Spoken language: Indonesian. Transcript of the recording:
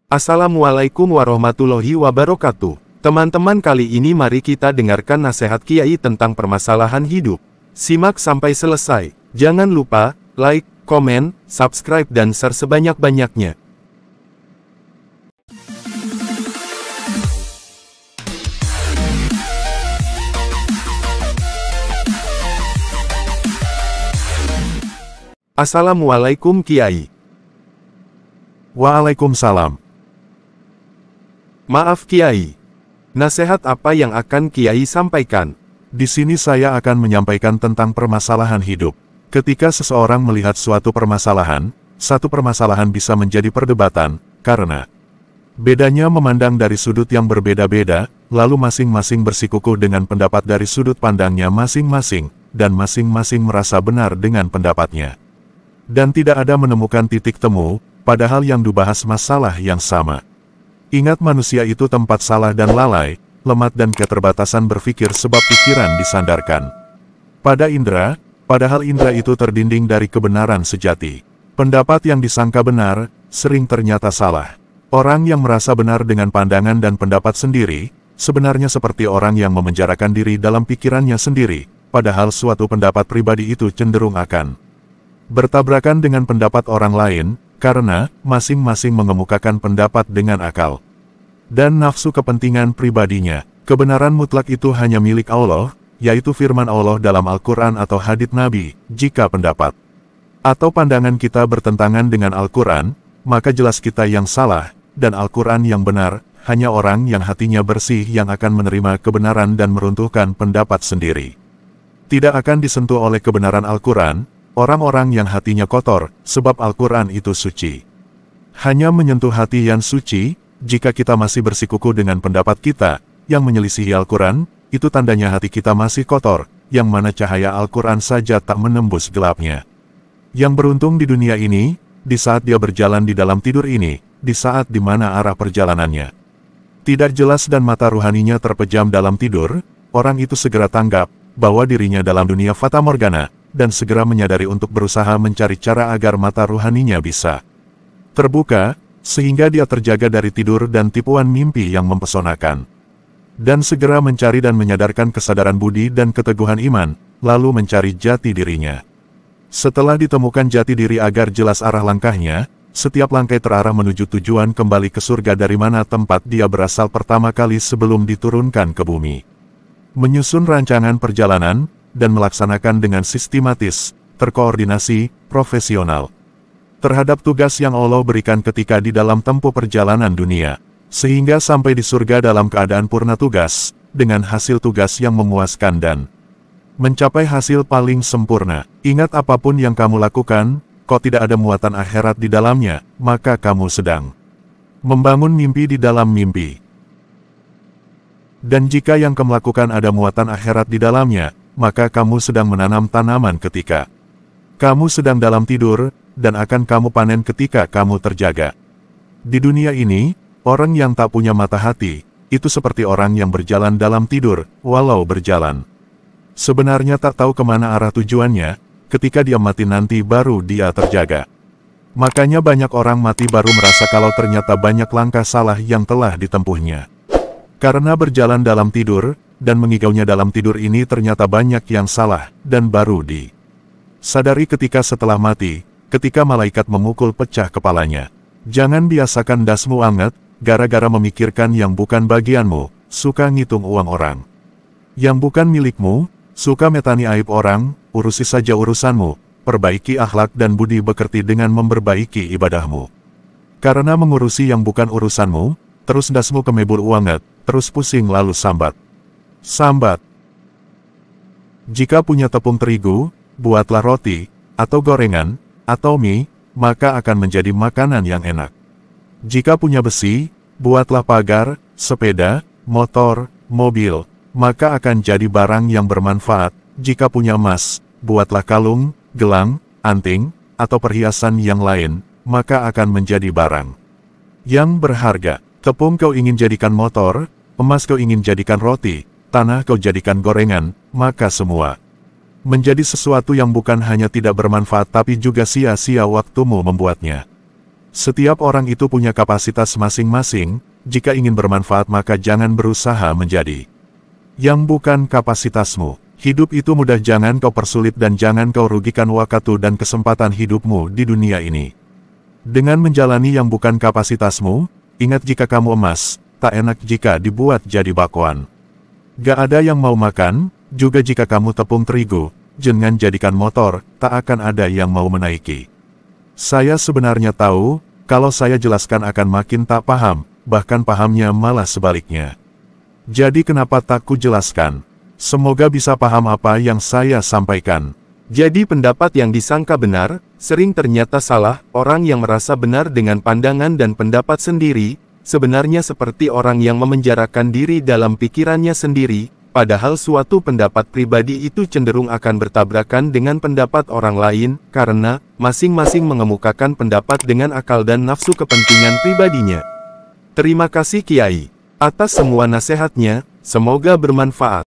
Assalamualaikum warahmatullahi wabarakatuh. Teman-teman, kali ini mari kita dengarkan nasihat Kiai tentang permasalahan hidup. Simak sampai selesai. Jangan lupa like, komen, subscribe dan share sebanyak-banyaknya. Assalamualaikum Kiai. Waalaikumsalam. Maaf Kiai. Nasihat apa yang akan Kiai sampaikan? Di sini saya akan menyampaikan tentang permasalahan hidup. Ketika seseorang melihat suatu permasalahan, satu permasalahan bisa menjadi perdebatan, karena bedanya memandang dari sudut yang berbeda-beda, lalu masing-masing bersikukuh dengan pendapat dari sudut pandangnya masing-masing, dan masing-masing merasa benar dengan pendapatnya. Dan tidak ada menemukan titik temu, padahal yang dibahas masalah yang sama. Ingat, manusia itu tempat salah dan lalai, lemah dan keterbatasan berpikir sebab pikiran disandarkan pada indera, padahal indera itu terdinding dari kebenaran sejati. Pendapat yang disangka benar, sering ternyata salah. Orang yang merasa benar dengan pandangan dan pendapat sendiri, sebenarnya seperti orang yang memenjarakan diri dalam pikirannya sendiri, padahal suatu pendapat pribadi itu cenderung akan bertabrakan dengan pendapat orang lain, karena masing-masing mengemukakan pendapat dengan akal dan nafsu kepentingan pribadinya. Kebenaran mutlak itu hanya milik Allah, yaitu firman Allah dalam Al-Quran atau hadits Nabi. Jika pendapat atau pandangan kita bertentangan dengan Al-Quran, maka jelas kita yang salah, dan Al-Quran yang benar. Hanya orang yang hatinya bersih yang akan menerima kebenaran dan meruntuhkan pendapat sendiri. Tidak akan disentuh oleh kebenaran Al-Quran orang-orang yang hatinya kotor, sebab Al-Quran itu suci. Hanya menyentuh hati yang suci, jika kita masih bersikukuh dengan pendapat kita, yang menyelisihi Al-Quran, itu tandanya hati kita masih kotor, yang mana cahaya Al-Quran saja tak menembus gelapnya. Yang beruntung di dunia ini, di saat dia berjalan di dalam tidur ini, di saat di mana arah perjalanannya tidak jelas dan mata ruhaninya terpejam dalam tidur, orang itu segera tanggap bahwa dirinya dalam dunia fata morgana, dan segera menyadari untuk berusaha mencari cara agar mata ruhaninya bisa terbuka, sehingga dia terjaga dari tidur dan tipuan mimpi yang mempesonakan. Dan segera mencari dan menyadarkan kesadaran budi dan keteguhan iman, lalu mencari jati dirinya. Setelah ditemukan jati diri agar jelas arah langkahnya, setiap langkah terarah menuju tujuan kembali ke surga dari mana tempat dia berasal pertama kali sebelum diturunkan ke bumi. Menyusun rancangan perjalanan, dan melaksanakan dengan sistematis, terkoordinasi, profesional, terhadap tugas yang Allah berikan ketika di dalam tempuh perjalanan dunia, sehingga sampai di surga dalam keadaan purna tugas, dengan hasil tugas yang memuaskan dan mencapai hasil paling sempurna. Ingat, apapun yang kamu lakukan, kok tidak ada muatan akhirat di dalamnya, maka kamu sedang membangun mimpi di dalam mimpi. Dan jika yang kamu lakukan ada muatan akhirat di dalamnya, maka kamu sedang menanam tanaman ketika kamu sedang dalam tidur, dan akan kamu panen ketika kamu terjaga. Di dunia ini, orang yang tak punya mata hati, itu seperti orang yang berjalan dalam tidur, walau berjalan sebenarnya tak tahu kemana arah tujuannya. Ketika dia mati nanti baru dia terjaga. Makanya banyak orang mati baru merasa kalau ternyata banyak langkah salah yang telah ditempuhnya. Karena berjalan dalam tidur, dan mengigaunya dalam tidur ini ternyata banyak yang salah, dan baru disadari ketika setelah mati, ketika malaikat memukul pecah kepalanya. Jangan biasakan dasmu anget, gara-gara memikirkan yang bukan bagianmu, suka ngitung uang orang yang bukan milikmu, suka metani aib orang, urusi saja urusanmu, perbaiki akhlak dan budi bekerti dengan memperbaiki ibadahmu. Karena mengurusi yang bukan urusanmu, terus dasmu kemebur uanget, terus pusing lalu sambat. Jika punya tepung terigu, buatlah roti, atau gorengan, atau mie, maka akan menjadi makanan yang enak. Jika punya besi, buatlah pagar, sepeda, motor, mobil, maka akan jadi barang yang bermanfaat. Jika punya emas, buatlah kalung, gelang, anting, atau perhiasan yang lain, maka akan menjadi barang yang berharga. Tepung kau ingin jadikan motor, emas kau ingin jadikan roti, tanah kau jadikan gorengan, maka semua menjadi sesuatu yang bukan hanya tidak bermanfaat tapi juga sia-sia waktumu membuatnya. Setiap orang itu punya kapasitas masing-masing, jika ingin bermanfaat maka jangan berusaha menjadi yang bukan kapasitasmu. Hidup itu mudah, jangan kau persulit dan jangan kau rugikan waktu dan kesempatan hidupmu di dunia ini. Dengan menjalani yang bukan kapasitasmu, ingat jika kamu emas, tak enak jika dibuat jadi bakwan. Gak ada yang mau makan, juga jika kamu tepung terigu, jangan jadikan motor, tak akan ada yang mau menaiki. Saya sebenarnya tahu, kalau saya jelaskan akan makin tak paham, bahkan pahamnya malah sebaliknya. Jadi kenapa tak ku jelaskan? Semoga bisa paham apa yang saya sampaikan. Jadi pendapat yang disangka benar, sering ternyata salah. Orang yang merasa benar dengan pandangan dan pendapat sendiri, sebenarnya seperti orang yang memenjarakan diri dalam pikirannya sendiri, padahal suatu pendapat pribadi itu cenderung akan bertabrakan dengan pendapat orang lain, karena masing-masing mengemukakan pendapat dengan akal dan nafsu kepentingan pribadinya. Terima kasih Kiai atas semua nasihatnya, semoga bermanfaat.